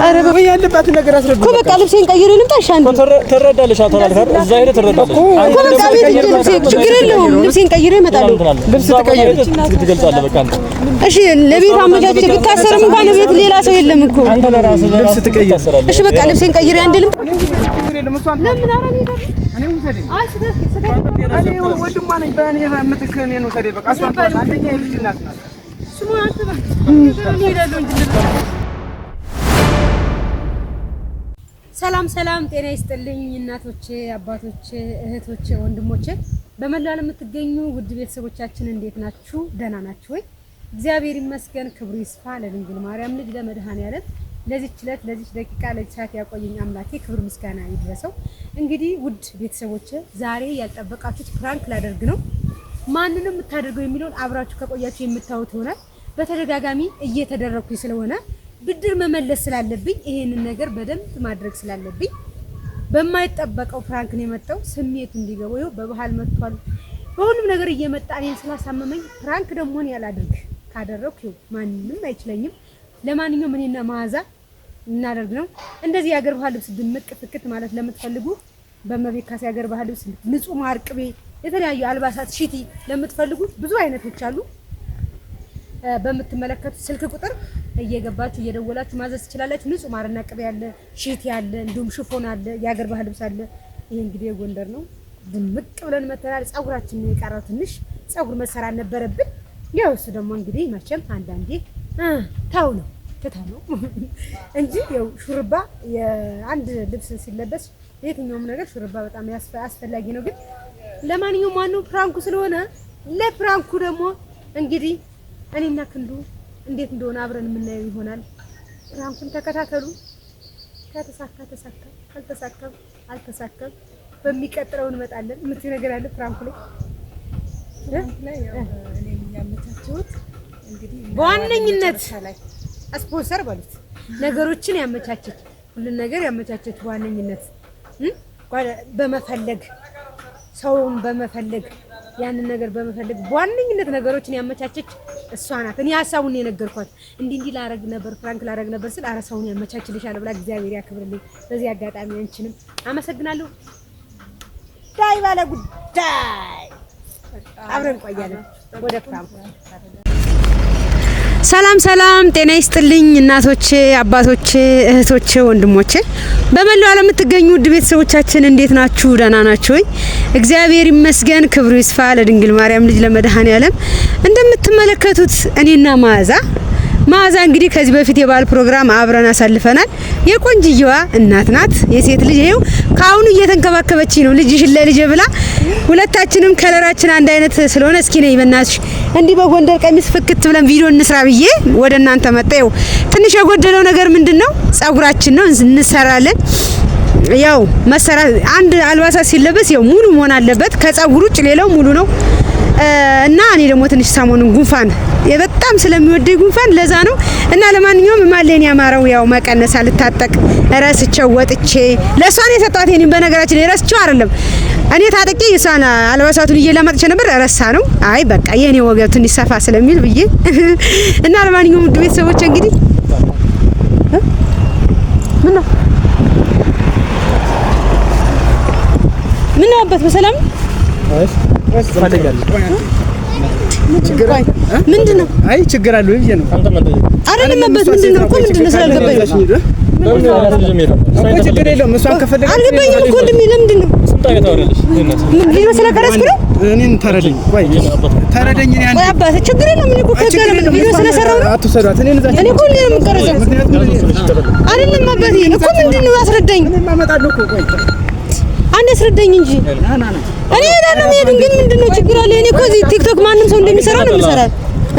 አረ በይ ያለባት ነገር አስረዱ እኮ በቃ ልብሴን ቀይሬ ልምጣ ሻንዴ ተረዳለሽ አታላልፈር እዛ ሄደ ተረዳለሽ እኮ በቃ ቤት ልብሴ ችግር የለውም ልብሴን ቀይሬ እመጣለሁ ልብስ ተቀይረሽ ትገልጻለህ በቃ አንተ እሺ ለቤት አመቻችቼ ብታሰርም እንኳን ቤት ሌላ ሰው የለም እኮ አንተ ለራስህ ልብስ ትቀይረሽ እሺ በቃ ልብሴን ቀይሬ አንድ ልምጣ ለምን አረኝ እኔ ወሰደኝ እኔ ወንድሟ ነኝ በእኔ የምትከኔ ነው ሰደኝ በቃ እሷ አንደኛ ልጅ እናት ናት ስሙ አንተ በቃ ይሄዳሉ እንጂ ሰላም ሰላም ጤና ይስጥልኝ እናቶቼ አባቶቼ እህቶቼ ወንድሞቼ በመላው ዓለም የምትገኙ ውድ ቤተሰቦቻችን እንዴት ናችሁ ደህና ናችሁ ወይ እግዚአብሔር ይመስገን ክብሩ ይስፋ ለድንግል ማርያም ልጅ ለመድኃኔዓለም ለዚህ ችለት ለዚህ ደቂቃ ለዚህ ሰዓት ያቆየኝ አምላኬ ክብር ምስጋና ይድረሰው እንግዲህ ውድ ቤተሰቦቼ ዛሬ ያልጠበቃችሁት ፕራንክ ላደርግ ነው ማንንም የምታደርገው የሚለውን አብራችሁ ከቆያችሁ የምታዩት ይሆናል በተደጋጋሚ እየተደረኩኝ ስለሆነ ብድር መመለስ ስላለብኝ ይሄንን ነገር በደንብ ማድረግ ስላለብኝ በማይጠበቀው ፕራንክ ነው የመጣው ስሜቱ እንዲገባው ይኸው በባህል መጥቷል በሁሉም ነገር እየመጣ እኔን ስላሳመመኝ ፕራንክ ደግሞ ነው ያላድርግ ካደረኩ ይኸው ማንንም አይችለኝም ለማንኛውም እኔና ማዛ እናደርግ ነው እንደዚህ ያገር ባህል ልብስ ድምቅ ፍክት ማለት ለምትፈልጉ በመቤት ካሴ ያገር ባህል ልብስ ንጹህ ማርቅቤ የተለያዩ አልባሳት ሽቲ ለምትፈልጉ ብዙ አይነቶች አሉ በመተመለከቱ ስልክ ቁጥር እየገባችሁ እየደወላችሁ ማዘዝ ትችላላችሁ ንጹህ ማርና ቅቤ ያለ ሽቲ ያለ እንዲሁም ሽፎን አለ ያገር ባህል ልብስ አለ ይሄ እንግዲህ ጎንደር ነው ድምቅ ብለን መተናል ጻጉራችን ነው የቀረው ትንሽ ጻጉር መሰራት ነበረብን ያው እሱ ደግሞ እንግዲህ መቼም አንዳንዴ ታው ነው እንጂ ያው ሹርባ የአንድ ልብስ ሲለበስ የትኛውም ነገር ሹርባ በጣም አስፈላጊ ነው ግን ለማንኛውም ማነው ፕራንኩ ስለሆነ ለፕራንኩ ደግሞ እንግዲህ እኔና ክንዱ እንዴት እንደሆነ አብረን የምናየው ይሆናል ፕራንኩን ተከታተሉ ከተሳካ ተሳካ አልተሳካም በሚቀጥለው እንመጣለን ምን ነገር አለ ፕራንኩ ላይ እኔም ያመቻችሁት እንግዲህ በዋነኝነት ስፖንሰር ባሉት ነገሮችን ያመቻቸች ሁሉን ነገር ያመቻቸች በዋነኝነት በመፈለግ ሰውን በመፈለግ ያንን ነገር በመፈለግ በዋነኝነት ነገሮችን ያመቻቸች እሷ ናት እኔ ሐሳቡን የነገርኳት እንዲህ ላረግ ነበር ፍራንክ ላረግ ነበር ስለ አራሳውን ያመቻችልሻል ብላ እግዚአብሔር ያክብርልኝ በዚህ አጋጣሚ አንቺንም አመሰግናለሁ ዳይ ባለ ጉዳይ አብረን ቆያለን ወደ ፍራንኩ ሰላም ሰላም ጤና ይስጥልኝ እናቶቼ አባቶቼ እህቶቼ ወንድሞቼ በመላው ዓለም የምትገኙ ውድ ቤተሰቦቻችን እንዴት ናችሁ ደህና ናችሁ ወይ እግዚአብሔር ይመስገን ክብሩ ይስፋ ለድንግል ማርያም ልጅ ለመድኃኔዓለም እንደምትመለከቱት እኔና ማዛ እንግዲህ ከዚህ በፊት የባል ፕሮግራም አብረን አሳልፈናል የቆንጅየዋ እናት ናት የሴት ልጅ ይሄው ካሁኑ እየተንከባከበችኝ ነው ልጅሽን ለልጄ ብላ ሁለታችንም ከለራችን አንድ አይነት ስለሆነ እስኪ ነይ በእናትሽ እንዲህ በጎንደር ቀሚስ ፍክት ብለን ቪዲዮ እንስራ ብዬ ወደ እናንተ መጣው ትንሽ የጎደለው ነገር ምንድነው ጸጉራችን ነው እንሰራለን ያው መሰራ አንድ አልባሳት ሲለበስ ያው ሙሉ መሆን አለበት ከጸጉሩ ውጭ ሌላው ሙሉ ነው እና እኔ ደግሞ ትንሽ ሰሞኑን ጉንፋን በጣም ስለሚወደኝ ጉንፋን ለዛ ነው እና ለማንኛውም ማለኔ ያማረው ያው መቀነስ አልታጠቅ ራስቸው ወጥቼ ለሷን የሰጣት እኔም በነገራችን ላይ ራስቸው አይደለም እኔ ታጠቂ የሷን አልባሳቱን እየለማጥቼ ነበር ረሳ ነው አይ በቃ የኔ ወገብ ትንሽ ሰፋ ስለሚል ብዬ እና ለማንኛውም ውድ ቤተሰቦች እንግዲህ ምን አባት በሰላም ምንድነው አይ ችግር አለው ይሄ ነው አይደለም አባት ምንድነው እኮ ምንድነው ስላልገባኝ እኮ ችግር የለውም እሷን ከፈለገ አልገባኝም እኮ ለምንድነው ቪዲዮ ስለቀረጽኩ ነው እኔን ተረደኝ ቆይ ተረደኝ እኔ አንዴ አባት ችግር የለውም እኔ እኮ ከገለ ቪዲዮ ስለሰራው ነው አትሰዷት እኔ እኮ ነው የምቀረጸው አይደለም አባቴ እኮ ምንድነው አስረዳኝ እኔ ማመጣለሁ እኮ ቆይ አንዴ አስረዳኝ እንጂ እኔ ሄዳለሁ ምን ግን ምንድነው ችግር አለ እኔ እኮ እዚህ ቲክቶክ ማንንም ሰው እንደሚሰራው ነው የምሰራው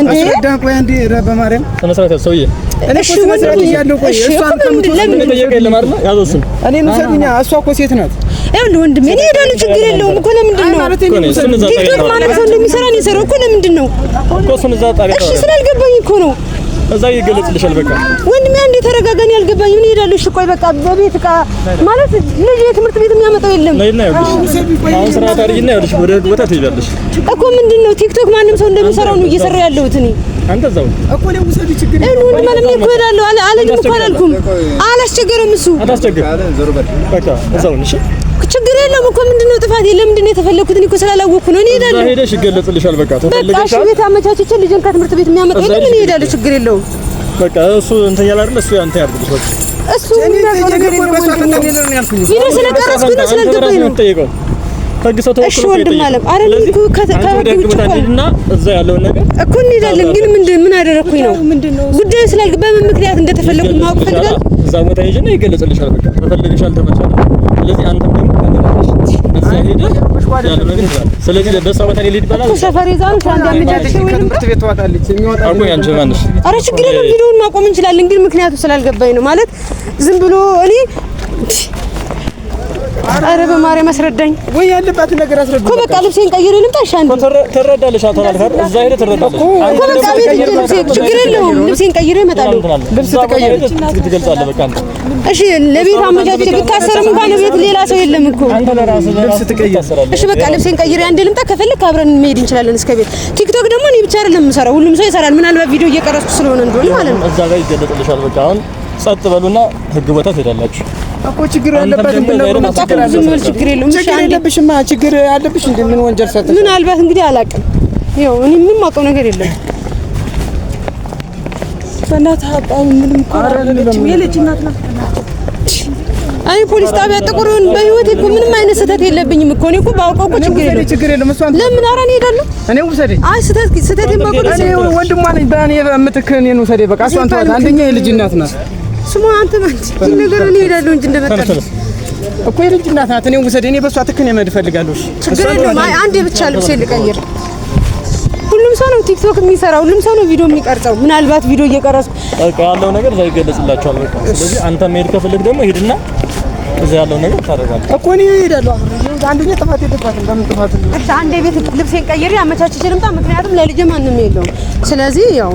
እንዴ አስረዳኝ ቆይ አንዴ ረበ ማርያም ተነሳተ ሰውዬ እኔ እኮ ተመስራት ይያለው ቆይ እሷን ለምን ተጠየቀኝ ለማለት ነው ያዘውስም እኔ ነው ሰድኛ እሷ እኮ ሴት ናት ይኸውልህ ወንድሜ እኔ ሄዳለሁ ችግር የለውም እኮ ለምንድን ነው ቲክቶክ ማንንም ሰው እንደሚሰራው ነው የሰራው እኮ ለምንድን ነው እኮ እሱን እዛ ጣቢያ እሺ ስላልገባኝ እኮ ነው እዛ ይገለጽልሻል በቃ ወንድሜ አንዴ ተረጋጋኝ ያልገባኝ ምን ሄዳለሁ እሺ ቆይ በቃ በቤት ቃ ማለት ልጅ የትምህርት ቤት የሚያመጣው የለም አሁን ስራ ታሪክና ይኸውልሽ ወደ ቦታ ትይዛለሽ እኮ ምንድነው ቲክቶክ ማንንም ሰው እንደሚሰራው ነው እየሰራ ያለሁት እኔ አንተ እዛው እኮ ነው ውሰዱ ችግር ወንድም ማለት ነው እኮ እሄዳለሁ አለኝም እኮ አላልኩም። አላስቸገረም እሱ በቃ እዛው ነሽ። ችግር የለም እኮ ምንድነው ጥፋት የለም። ምንድነው የተፈለኩት? እኔ እኮ ስላላወቅኩ ነው። እኔ እሄዳለሁ። እዛ ሄደሽ ይገለጽልሻል። በቃ ተፈልገሻል። በቃ ቤት አመቻችቼ ልጅን ከትምህርት ቤት የሚያመጣ የለም። እኔ እሄዳለሁ። ችግር የለውም። በቃ እሱ እንትን ያለ አይደል? እሱ ያንተ ያርግልሽ። በቃ እሱ ቪዲዮ ስለቀረጽኩኝ ነው ስላልገባኝ ነው የምጠይቀው። ህግ ሰው ተወክሎ እሺ ወንድም ማለት አይደል እኮ ከህግ ውጭ እና እዛ ያለውን ነገር እኮ እንሄዳለን። ግን ምን አደረኩኝ ነው ጉዳዩ ስላልገባኝ ምን ምክንያት እንደተፈለኩኝ ማወቅ ፈልጋለሁ። እዛ ቦታ ሄጂና ይገለጽልሻል። በቃ ተፈልገሻል፣ ተመቻለ። ስለዚህ አንተም ደግሞ እዛ ሄደህ ያለው ነገር ይላል። ስለዚህ በሷ ቦታ ላይ ልሂድ ይባላል። ሰፈር ይዛን አንድ አመቻችቼ ትምህርት ቤት ትወጣለች የሚወጣ አቆ ያንቺ ማንሽ ኧረ ችግር የለም። ቪዲዮውን ማቆም እንችላለን። ግን ምክንያቱ ስላልገባኝ ነው ማለት ዝም ብሎ እኔ ኧረ በማርያም አስረዳኝ ወይ ያለባት ነገር አስረዳኝ እኮ በቃ ልብሴን ቀይሬ ልምጣ። እሺ አንዴ ትረዳለሽ። አታላልፈር እዛ ሄደህ ትረዳለሽ እኮ በቃ ቤት ልብሴ ችግር የለውም። ልብሴን ቀይሬ እመጣለሁ። ልብስ ተቀይረሽ ትገልጻለህ። በቃ አንተ እሺ ለቤት አመቻችቼ ብታሰርም እንኳን ቤት ሌላ ሰው የለም እኮ አንተ ለራስህ ልብስ ትቀይራለህ። እሺ በቃ ልብሴን ቀይሬ አንዴ ልምጣ። ከፈለክ አብረን መሄድ እንችላለን እስከ ቤት። ቲክቶክ ደግሞ እኔ ብቻ አይደለም የምሰራው፣ ሁሉም ሰው ይሰራል። ምናልባት ቪዲዮ እየቀረጽኩ ስለሆነ እንደሆነ ማለት ነው። እዛ ጋር ይገለጽልሻል። በቃ አሁን ጸጥ በሉና ህግ ቦታ ትሄዳላችሁ እኮ ችግር ያለበት ችግር የለውም። ችግር የለብሽማ። ችግር ያለብሽ እንደ ምን ወንጀል ሰርተሽ? ምናልባት እንግዲህ አላውቅም። ያው እኔ ምንም አውቀው ነገር የለም። በእናትህ አጣው ምንም እኮ አይደለም። የልጅ እናት ናት። እኔ ፖሊስ ጣቢያ ጥቁሩን በህይወቴ እኮ ምንም አይነት ስህተት የለብኝም እኮ እኔ እኮ ባውቀው እኮ ችግር የለም። እሷን ለምን ኧረ እኔ እሄዳለሁ። እኔ ውሰደኝ። አይ ስህተት የማውቀው እኔ ወንድሟ ነኝ። በእኔ ምትክ እኔን ውሰደኝ። በቃ እሷን ተዋት። አንደኛ የልጅ እናት ናት። ስሙ አንተ ማለት ይሄን ነገር እኔ እሄዳለሁ እንጂ እንደመጣ እኮ የልጅ እናት ናት። እኔ ውሰደኝ። እኔ በሷ ትክክል ነው እፈልጋለሁ። ችግር የለም። አይ አንዴ ብቻ ልብሴ ልቀይር። ሁሉም ሰው ነው ቲክቶክ የሚሰራው፣ ሁሉም ሰው ነው ቪዲዮ የሚቀርጸው። ምናልባት ቪዲዮ እየቀረጽኩ በቃ ያለው ነገር እዛ ይገለጽላችኋል። በቃ ስለዚህ አንተ መሄድ ከፈለግ ደግሞ ሂድና እዛ ያለው ነገር ታደርጋለህ እኮ እኔ እሄዳለሁ። አንደኛ ጥፋት የለባትም። በምን ጥፋት ነው? እሺ አንዴ ቤት ልብሴን ቀይሬ አመቻችቼ ልምጣ። ምክንያቱም ለልጄ ማንም የለውም። ስለዚህ ያው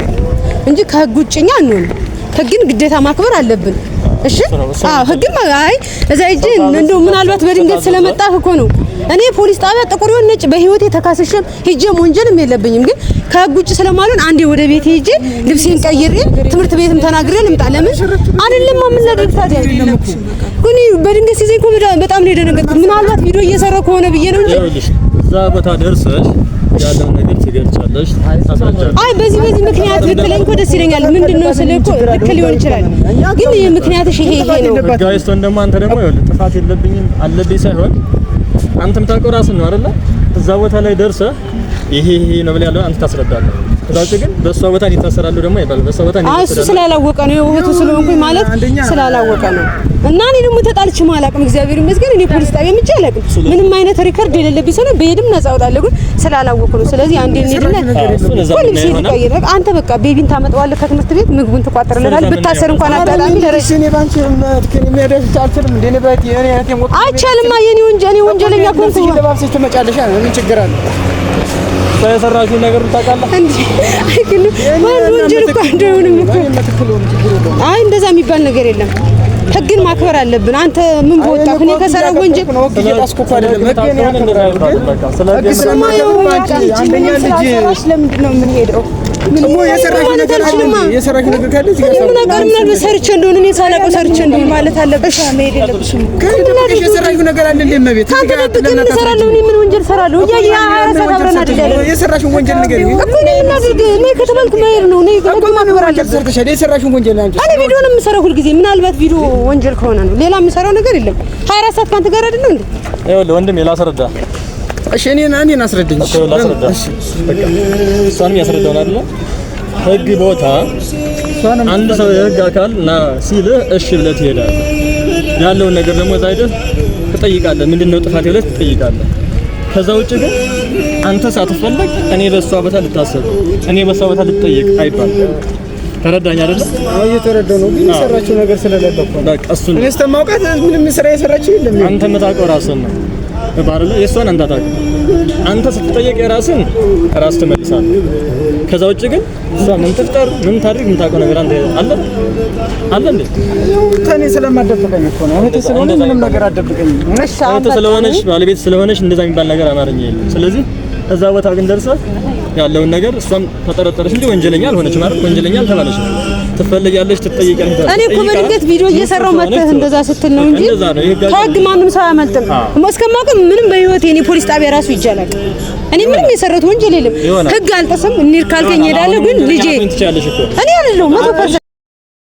እንጂ ከህግ ውጭኛ አንሆንም። ህግን ግዴታ ማክበር አለብን። እሺ አዎ ህግም አይ እዛ እጂ እንደው ምናልባት በድንገት ስለመጣህ እኮ ነው። እኔ ፖሊስ ጣቢያ ጥቁር ይሁን ነጭ በህይወቴ ተካስሼም ሄጄም ወንጀልም የለብኝም። ግን ከህግ ውጭ ስለማልሆን አንዴ ወደ ቤት ሄጄ ልብሴን ቀይሬ ትምህርት ቤትም ተናግሬ ልምጣ። ለምን አይደለም ምን ላድርግ ታዲያ? ግን በድንገት ሲዘኝ እኮ በጣም ነው የደነገጥኩት። ምናልባት ቪዲዮ እየሰራሁ ከሆነ ብዬ ነው እንጂ እዛ ቦታ ደርሰሽ ያለው ነገር ትገልጫለሽ፣ ታስረጃለሽ። አይ በዚህ ምክንያት ብትለኝ እኮ ደስ ይለኛል። ምንድነው ስልህ እኮ ልክ ሊሆን ይችላል። ግን ምክንያትሽ ይሄ ነው። ጋይስቶን ደግሞ አንተ ደግሞ ይኸውልህ ጥፋት የለብኝም አለብኝ ሳይሆን አንተም ታውቀው ራስን ነው አይደለ? እዛ ቦታ ላይ ደርሰህ ይሄ ነው ብለህ ያለው አንተ ታስረዳለህ። እዛች ግን በሷ ቦታ እንዲታሰራሉ ደግሞ አይባልም። በሷ ቦታ እሱ ስላላወቀ ነው እህቱ ስለሆንኩኝ ማለት ስላላወቀ ነው። እና እኔ ደግሞ ተጣልቼ አላውቅም። እግዚአብሔር ይመስገን እኔ ፖሊስ ጣቢያ ምንጭ አላውቅም። ምንም አይነት ሪከርድ የሌለብኝ ሰው ነው። በሄድም ነፃ አወጣለሁ። ግን ስላላወቁ ነው። ስለዚህ አንዴ እንሂድና ፖሊስ ይቀይር። አንተ በቃ ቤቢን ታመጣዋለህ ከትምህርት ቤት ምግቡን ትቋጥርልናል። ብታሰር እንኳን አጋጣሚ ለረሽ እኔ ባንቺ የሚያደርስ አልችልም። እንደ እኔ ባት የኔ አይቻልማ። የኔ ወንጀለኛ ኮንኩ ለባብሰሽ ትመጫለሽ። ምን ችግር አለ? የሰራሽው ነገር ታውቃለህ እንዴ? አይ ግን ማን ወንጀል እኮ እንደሆነም እኮ አይ እንደዛ የሚባል ነገር የለም። ህግን ማክበር አለብን። አንተ ምን ቦጣ እኔ ከሰራው ወንጀል ነው እየጣስኩ እኮ አይደለም። ህግን ያከብራል። አንደኛ ልጅ ለምንድን ነው የምንሄደው? ምን የሰራሽ ነገር ካለ እዚህ ጋር ምን ነገር ምን ሰርቼ እንደሆነ እኔ ሳላውቀው ሰርቼ እንደሆነ ማለት አለብሽ። መሄድ የለብሽም። ከዚህ የሰራሽ ነገር አለ እንዴ? መቤት ምን እሰራለሁ? እኔ ምን ወንጀል እሰራለሁ? እያየ አራሰት አብረን አይደል? የሰራሽውን ወንጀል ነገር ነው እኮ እኔ እናድርግ። እኔ ከተባልኩ መሄድ ነው። እኔ ህግ ማክበር አለብሽ። ሰርተሻል። የሰራሽውን ወንጀል አንቺ እኔ ቪዲዮ ነው የምሰራው ሁልጊዜ። ምናልባት ቪዲዮ ወንጀል ከሆነ ነው። ሌላ የምሰራው ነገር የለም። 24 ሰዓት ካንተ ጋር አይደል እንዴ? ይኸውልህ ወንድሜ ላስረዳ። እሺ እኔን አስረዳኝ። እሺ ላስረዳ። በቃ እሷንም ያስረዳውን አይደል? ህግ ቦታ አንድ ሰው የህግ አካል ና ሲልህ እሺ ብለህ ትሄዳለህ። ያለውን ነገር ደግሞ እዛ ሄደህ ትጠይቃለህ። ምንድነው ጥፋት ብለህ ትጠይቃለህ። ከዛ ውጭ ግን አንተ ሳትፈለግ እኔ በሷ ቦታ ልታሰብ እኔ በሷ ቦታ ልትጠይቅ አይባልም። ተረዳኝ አይደል? አዎ እየተረዳሁ ነው። ግን የሰራችው ነገር ስለሌለ እኮ በቃ እሱ ነው። እኔ እስከማውቃት ምንም ስራ የሰራችው የለም። አንተ የምታውቀው ራስህን ነው ባረለ የሷን አንተ ታውቅ። አንተ ስትጠየቅ የራስን ራስ ትመልሳለህ። ከዛ ውጭ ግን እሷ ምን ትፍጠር ምን ታድርግ የምታውቀው ነገር አንተ አለ እንዴ? እኔ ስለማደብቀኝ እኮ ነው። እህቴ ስለሆነ ምንም ነገር አደብቀኝ። እህቴ ስለሆነች ባለቤት ስለሆነች እንደዛ የሚባል ነገር አማርኛ የለም። ስለዚህ እዛ ቦታ ግን ደርሰህ ያለውን ነገር እሷም ተጠረጠረች እንጂ ወንጀለኛ አልሆነችም ማለት ወንጀለኛ አልተባለች። ትፈልጊያለሽ ትጠይቂያለሽ። እኔ እኮ በድንገት ቪዲዮ እየሰራው መተህ እንደዛ ስትል ነው እንጂ ከህግ ማንም ሰው አያመልጥም። እስከማውቅ ምንም በህይወቴ እኔ ፖሊስ ጣቢያ ራሱ ይጃላል። እኔ ምንም የሰራሁት ወንጀል የለም። ህግ አልጠሰም እንሂድ ካልከኝ እሄዳለሁ። ግን ልጄ እኔ አይደለሁም 100%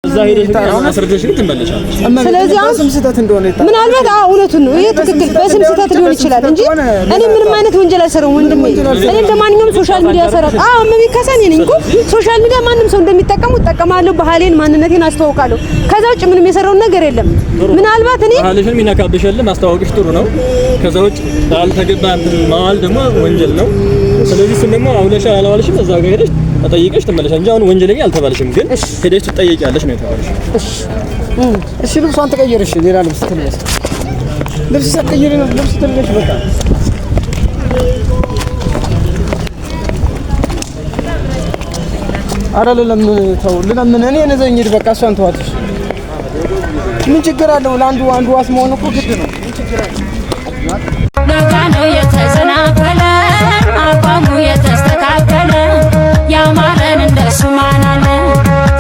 እዛ ሄደሽ አስረዳሽኝ ትመለሻለሽ። ስለዚህ አሁን ስህተት እንደሆነ ምናልባት እውነቱን ነው። ይሄ ትክክል በስም ስህተት ሊሆን ይችላል እንጂ እኔ ምንም አይነት ወንጀል አልሰራሁም ወንድሜ። እኔ እንደማንኛውም ሶሻል ሚዲያ ሰራት መቢካሳኔ ነኝ እኮ ሶሻል ሚዲያ ማንም ሰው እንደሚጠቀሙ እጠቀማለሁ። ባህሌን ማንነቴን አስተዋውቃለሁ። ከዛ ውጭ ምንም የሰራውን ነገር የለም። ምናልባት እኔ ባህልሽን የሚነካብሽል ማስተዋወቅሽ ጥሩ ነው። ከዛ ውጭ ባልተገባ ማዋል ደግሞ ወንጀል ነው። ስለዚህ እሱን ደግሞ አውለሻ አላዋልሽም እዛ ጋር ሄደሽ ተጠይቀሽ ትመለሻለሽ እንጂ አሁን ወንጀለኛ አልተባልሽም። ግን ሄደሽ ትጠይቂያለሽ ነው የተባልሽ። እሺ ልብሷን ተቀየረሽ ሌላ ልብስ ትልበስ። ልብስ ተቀየረ ነው ልብስ ትልበሽ በቃ አረለም ተው ለምን እኔ ነዘኝ ሂድ በቃ እሷን ተዋትሽ። ምን ችግር አለው? ለአንዱ አንዱ ዋስ መሆን እኮ ግድ ነው። ምን ችግር አለው? ነው የተሰናከለ አቋሙ የተስተካከለ ያማረን እንደሱ ማን አለ?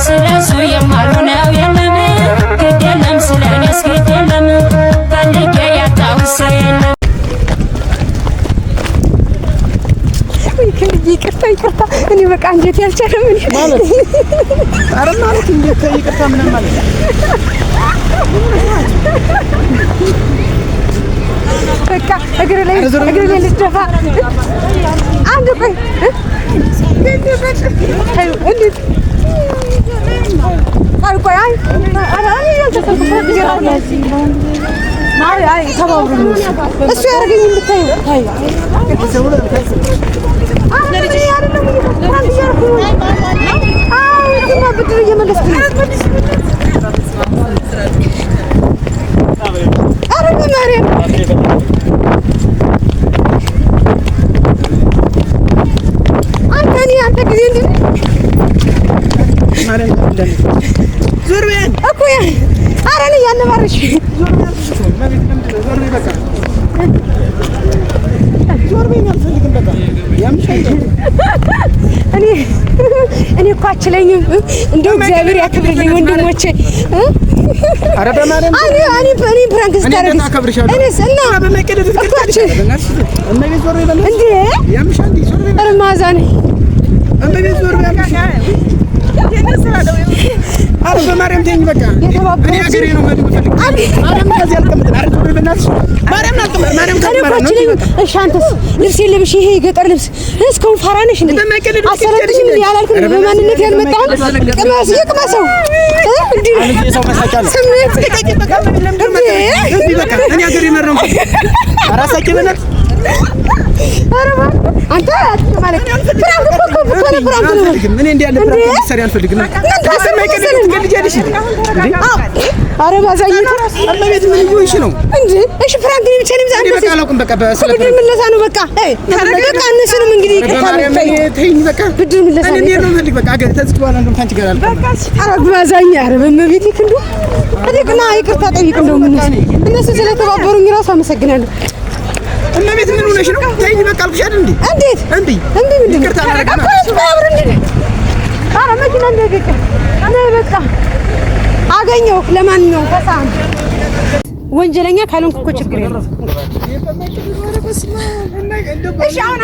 ስለሱ የማልሆነው የለም ግድ የለም ስለኔስ ግድ የለም ፈልጌ ያጣሁት ሰው የለም። ይቅርታ እኔ በቃ እንዴት ያልቻለም እኔ ማለት አረ ማለት እንዴት ይቅርታ ምን ማለት በቃ እግሬ ላይ ልደፋ አንድ ቆይ አይ ተባብሩ እሱ ያደርገኝ እንድታዩ ብድር እየመለስኩ ነው። ኧረ በማርያም አንተ ጊዜ እንደ ማርያም ዞር በይ እኮ ኧረ እኔ ያነባርሽ ዞር በይ አልፈልግም በቃ ያምሻል። እኔ እኮ አችለኝም እንደው እግዚአብሔር ያክብርልኝ ወንድሞቼ። ኧረ በማርያም እኔ ፕራንክ ስታደርግ እኔስ እና በመቀደድ ትከታለሽ እመቤት ዞር በይ እንዴ ያምሻል ዞር በይ ኧረ ማዛኔ እመቤት ዞር በይ ኧረ በማርያም ተይኝ በቃ እኔ አገሬ ነው ማለት የምፈልግ ማርያም ከዚህ አልቀምጥም። ኧረ ዞር በይ በእናትሽ ማርያም አልቀምጥም። ማርያም ከማርያም እሺ አንተስ ልብስ የለብሽ ይሄ የገጠር ልብስ እስካሁን ፋራ ነሽ እንዴ? አሰለጥሽ እንዴ ያላልኩኝ በማንነት ያልመጣው ቅመስ ይቅመሰው እንዴ ሰው መሳቂያ ነው። ስሜት ተቀቂ በቃ እንዴ በቃ እኔ አገሬ ነው አራሳቂ በእናትሽ ኧረ አንተ ማለት ፕራንክ ነው። ምን እንዴ ያለ ፕራንክ እንድትሰሪ አልፈልግም። ኧረ ባዛዬ እመቤት ምን ይሆንሽ ነው እንዴ? እሺ ፕራንክ ነው ብቻ ነው እንዴ? በቃ አላውቅም በቃ ብድር ምለሳ ነው በቃ በቃ እነሱንም እንግዲህ ተይኝ በቃ ብድር ምለሳ እኔ ምን ነው ፈልግ በቃ ተዝቅ በኋላ እንደውም ካንቺ ጋር አልኩ በቃ ኧረ ባዛዬ ኧረ በእመቤት ይክንዱ እኔ ይቅርታ ጠይቅ እንደውም እነሱ ስለተባበሩኝ እራሱ አመሰግናለሁ። እመቤት ምን ሆነሽ ነው? ተይኝ በቃ አልኩሽ አይደል እንዴ? እንዴት እንዴ ምንድን ነው ይቅርታ አላደርግም። ኧረ መኪና እንደገቀ ነይ በቃ አገኘሁ። ለማንኛውም ተሳም ወንጀለኛ ካልሆንኩ እኮ ችግር የለም። እሺ አሁን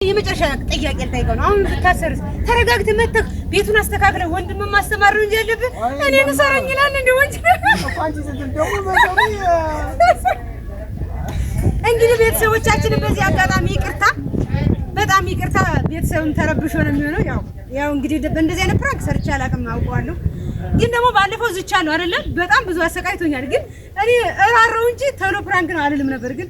የመጨረሻ ጥያቄ ልጠይቀው ነው። አሁን ብታሰርስ ተረጋግተህ መተህ ቤቱን አስተካክለህ ወንድምህ ማስተማር ነው እንጂ ያለብህ እኔን እሰረኝ ይላል እንደ ወንጀል። እንግዲህ ቤተሰቦቻችን በዚህ አጋጣሚ ይቅርታ፣ በጣም ይቅርታ። ቤተሰብም ተረብሾ ነው የሚሆነው። ያው እንግዲህ በእንደዚህ አይነት ፕራንክ ሰርቼ አላውቅም፣ አውቀዋለሁ። ግን ደግሞ ባለፈው ዝቻለሁ አይደለ? በጣም ብዙ አሰቃይቶኛል። ግን እኔ እራራው እንጂ ቶሎ ፕራንክ ነው አልልም ነበር። ግን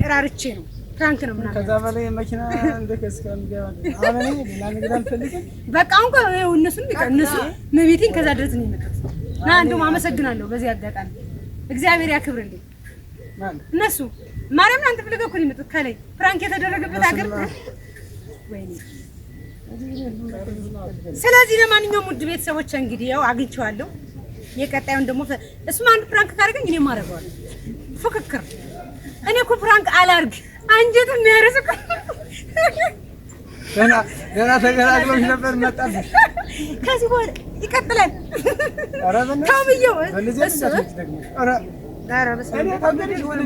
እራርቼ ነው ፕራንክ ነው ምናምን። ከዛ በላይ መኪና እንደከስከም ገባል። አሁን እኔ ሌላ ነገር አልፈልግም። በቃ አሁን እነሱ መቤቴን ከዛ ድረስ ነው የመጣሁት። እና እንደውም አመሰግናለሁ በዚህ አጋጣሚ እግዚአብሔር ያክብርልኝ። እነሱ ማርያም አንተ ፍለጋ እኮ ነው የመጡት ከላይ ፕራንክ የተደረገበት ሀገር። ወይኔ ስለዚህ ለማንኛውም ውድ ቤተሰቦች እንግዲህ ያው አግኝቼዋለሁ። የቀጣዩን ደግሞ እሱም አንድ ፕራንክ ካደረገኝ እኔ ማረጋለሁ። ፍክክር እኔ እኮ ፕራንክ አላርግ አንጀት የሚያርስ እኮ ገና ተገላግሎሽ ነበር መጣልሽ። ከዚህ በኋላ ይቀጥላል። ኧረ በእናትሽ ታውየው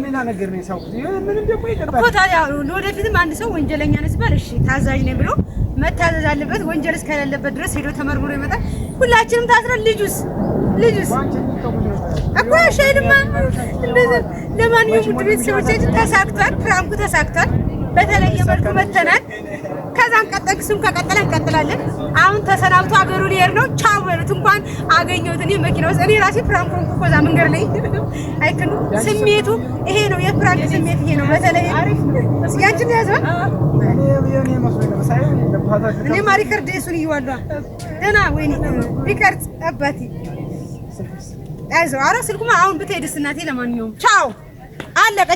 ሌላ ነገር ነው የሰው ምንም ደግሞ ይቀርባል እኮ ታዲያ ለወደፊትም አንድ ሰው ወንጀለኛ ነህ ሲባል እሺ ታዛዥ ነኝ ብሎ መታዘዝ አለበት። ወንጀል እስከሌለበት ድረስ ሄዶ ተመርምሮ ይመጣል። ሁላችንም ታስረን ልጁስ እኮ ሻይልማ እንደዚህ። ለማንኛውም ውድ ቤተሰቦቻችን ተሳክቷል፣ ፕራንኩ ተሳክቷል። በተለየ መልኩ መተናል። ከዛን ቀጠቅሱም ከቀጠለ እንቀጥላለን። አሁን ተሰናብቶ አገሩ ሊሄድ ነው። ቻው በሉት። እንኳን አገኘሁት እኔ መኪና ውስጥ እኔ ራሴ ፕራንኩን እኮ እዛ መንገድ ላይ አይከኑ ስሜቱ ይሄ ነው። የፕራንክ ስሜት ይሄ ነው። በተለይ ያንቺን ያዘው እኔ ማሪከርድ እሱን ይዋለዋ ደና ወይኔ ሪከርድ አባቴ አይዞህ። ኧረ ስልኩማ አሁን ብትሄድስ እናቴ። ለማንኛውም ቻው አለቀ።